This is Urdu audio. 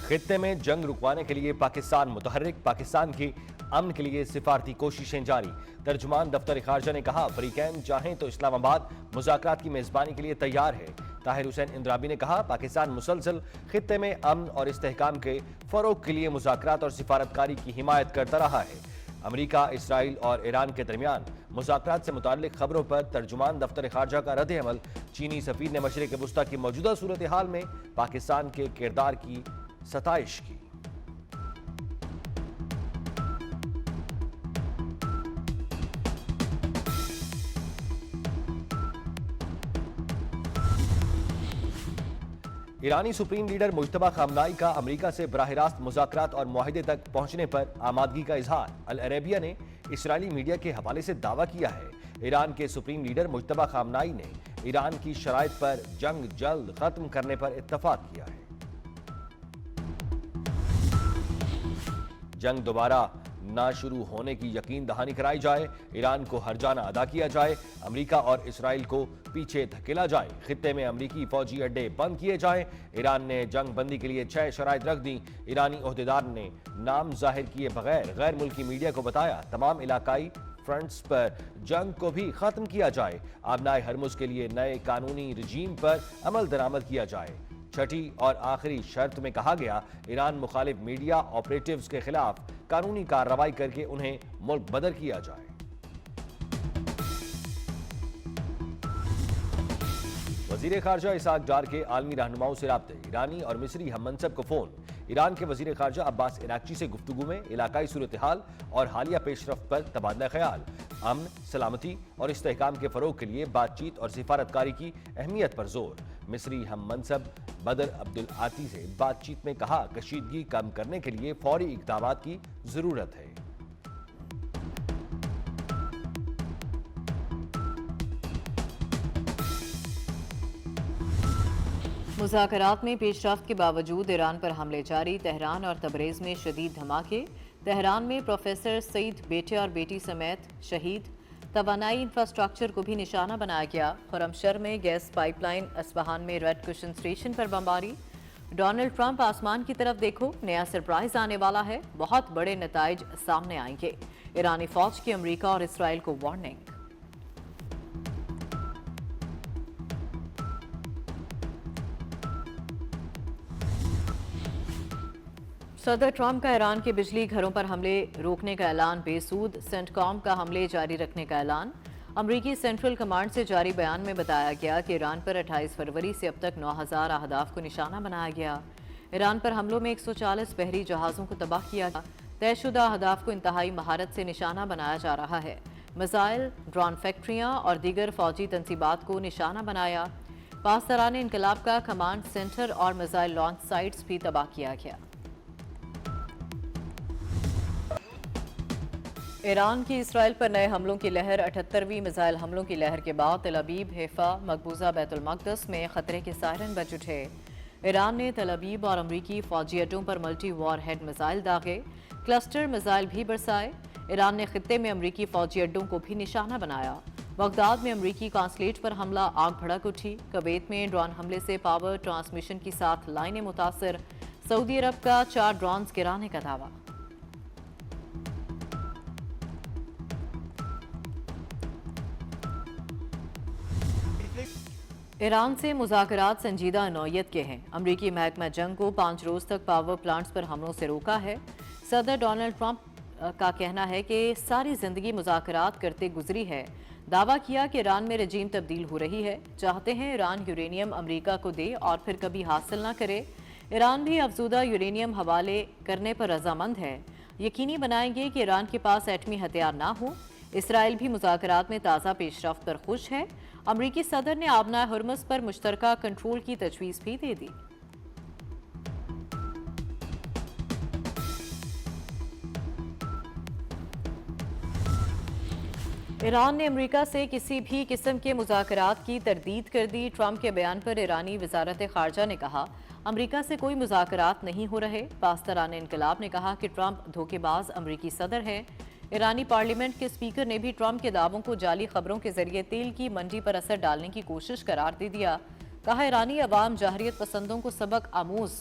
خطے میں جنگ رکوانے کے لیے پاکستان متحرک، پاکستان کی امن کے لیے سفارتی کوششیں جاری۔ ترجمان دفتر خارجہ نے کہا فریقین چاہیں تو اسلام آباد مذاکرات کی میزبانی کے لیے تیار ہے۔ طاہر حسین اندرابی نے کہا پاکستان مسلسل خطے میں امن اور استحکام کے فروغ کے لیے مذاکرات اور سفارتکاری کی حمایت کرتا رہا ہے۔ امریکہ، اسرائیل اور ایران کے درمیان مذاکرات سے متعلق خبروں پر ترجمان دفتر خارجہ کا رد عمل۔ چینی سفیر نے مشرق وسطی کی موجودہ صورتحال میں پاکستان کے کردار کی ستائش کی۔ ایرانی سپریم لیڈر مجتبی خامنائی کا امریکہ سے براہ راست مذاکرات اور معاہدے تک پہنچنے پر آمادگی کا اظہار۔ العربیہ نے اسرائیلی میڈیا کے حوالے سے دعویٰ کیا ہے ایران کے سپریم لیڈر مجتبی خامنائی نے ایران کی شرائط پر جنگ جلد ختم کرنے پر اتفاق کیا ہے۔ جنگ دوبارہ نہ شروع ہونے کی یقین دہانی کرائی جائے، ایران کو ہرجانہ ادا کیا جائے، امریکہ اور اسرائیل کو پیچھے دھکیلا جائے، خطے میں امریکی فوجی اڈے بند کیے جائیں۔ ایران نے جنگ بندی کے لیے 6 شرائط رکھ دیں۔ ایرانی عہدیدار نے نام ظاہر کیے بغیر غیر ملکی میڈیا کو بتایا تمام علاقائی فرنٹس پر جنگ کو بھی ختم کیا جائے، آبنائے ہرمز کے لیے نئے قانونی رجیم پر عمل درآمد کیا جائے۔ چھٹی اور آخری شرط میں کہا گیا ایران مخالف میڈیا آپریٹیوز کے خلاف قانونی کارروائی کر کے انہیں ملک بدر کیا جائے۔ وزیر خارجہ اسحاق ڈار کے عالمی رہنماؤں سے رابطے، ایرانی اور مصری ہم منصب کو فون۔ ایران کے وزیر خارجہ عباس عراقچی سے گفتگو میں علاقائی صورتحال اور حالیہ پیش رفت پر تبادلہ خیال، امن، سلامتی اور استحکام کے فروغ کے لیے بات چیت اور سفارتکاری کی اہمیت پر زور۔ مصری ہم منصب بدر عبدالعاطی سے بات چیت میں کہا کشیدگی کم کرنے کے لیے فوری اقدامات کی ضرورت ہے۔ مذاکرات میں پیش رفت کے باوجود ایران پر حملے جاری، تہران اور تبریز میں شدید دھماکے۔ تہران میں پروفیسر سعید بیٹے اور بیٹی سمیت شہید، توانائی انفراسٹرکچر کو بھی نشانہ بنایا گیا۔ خرمشہر میں گیس پائپ لائن، اصفہان میں ریڈ کشن اسٹیشن پر بمباری۔ ڈونلڈ ٹرمپ آسمان کی طرف دیکھو، نیا سرپرائز آنے والا ہے، بہت بڑے نتائج سامنے آئیں گے۔ ایرانی فوج کی امریکہ اور اسرائیل کو وارننگ۔ صدر ٹرمپ کا ایران کے بجلی گھروں پر حملے روکنے کا اعلان بے سود، سینٹ کام کا حملے جاری رکھنے کا اعلان۔ امریکی سینٹرل کمانڈ سے جاری بیان میں بتایا گیا کہ ایران پر 28 فروری سے اب تک 9000 اہداف کو نشانہ بنایا گیا۔ ایران پر حملوں میں 140 بحری جہازوں کو تباہ کیا گیا۔ طے شدہ اہداف کو انتہائی مہارت سے نشانہ بنایا جا رہا ہے۔ میزائل، ڈرون فیکٹریاں اور دیگر فوجی تنصیبات کو نشانہ بنایا۔ پاسداران انقلاب کا کمانڈ سینٹر اور میزائل لانچ سائٹس بھی تباہ کیا گیا۔ ایران کی اسرائیل پر نئے حملوں کی لہر، 78ویں میزائل حملوں کی لہر کے بعد تل ابیب، حیفا، مقبوضہ بیت المقدس میں خطرے کے سائرن بج اٹھے۔ ایران نے تل ابیب اور امریکی فوجی اڈوں پر multi war had missile داغے، cluster missile بھی برسائے۔ ایران نے خطے میں امریکی فوجی اڈوں کو بھی نشانہ بنایا۔ بغداد میں امریکی قونصلیٹ پر حملہ، آگ بھڑک اٹھی۔ کویت میں ڈرون حملے سے پاور ٹرانسمیشن کی 7 لائنیں متاثر۔ سعودی عرب کا 4 ڈرونز گرانے کا دعویٰ۔ ایران سے مذاکرات سنجیدہ نوعیت کے ہیں۔ امریکی محکمہ جنگ کو 5 روز تک پاور پلانٹس پر حملوں سے روکا ہے۔ صدر ڈونلڈ ٹرمپ کا کہنا ہے کہ ساری زندگی مذاکرات کرتے گزری ہے۔ دعویٰ کیا کہ ایران میں رجیم تبدیل ہو رہی ہے، چاہتے ہیں ایران یورینیم امریکہ کو دے اور پھر کبھی حاصل نہ کرے۔ ایران بھی افزودہ یورینیم حوالے کرنے پر رضامند ہے، یقینی بنائیں گے کہ ایران کے پاس ایٹمی ہتھیار نہ ہو۔ اسرائیل بھی مذاکرات میں تازہ پیش رفت پر خوش ہے۔ امریکی صدر نے آبنائے ہرمز پر مشترکہ کنٹرول کی تجویز بھی دے دی۔ ایران نے امریکہ سے کسی بھی قسم کے مذاکرات کی تردید کر دی۔ ٹرمپ کے بیان پر ایرانی وزارت خارجہ نے کہا امریکہ سے کوئی مذاکرات نہیں ہو رہے۔ پاسداران انقلاب نے کہا کہ ٹرمپ دھوکے باز امریکی صدر ہے۔ ایرانی پارلیمنٹ کے اسپیکر نے بھی ٹرمپ کے دعووں کو جعلی خبروں کے ذریعے تیل کی منڈی پر اثر ڈالنے کی کوشش قرار دے دیا۔ کہا ایرانی عوام جمہوریت پسندوں کو سبق آموز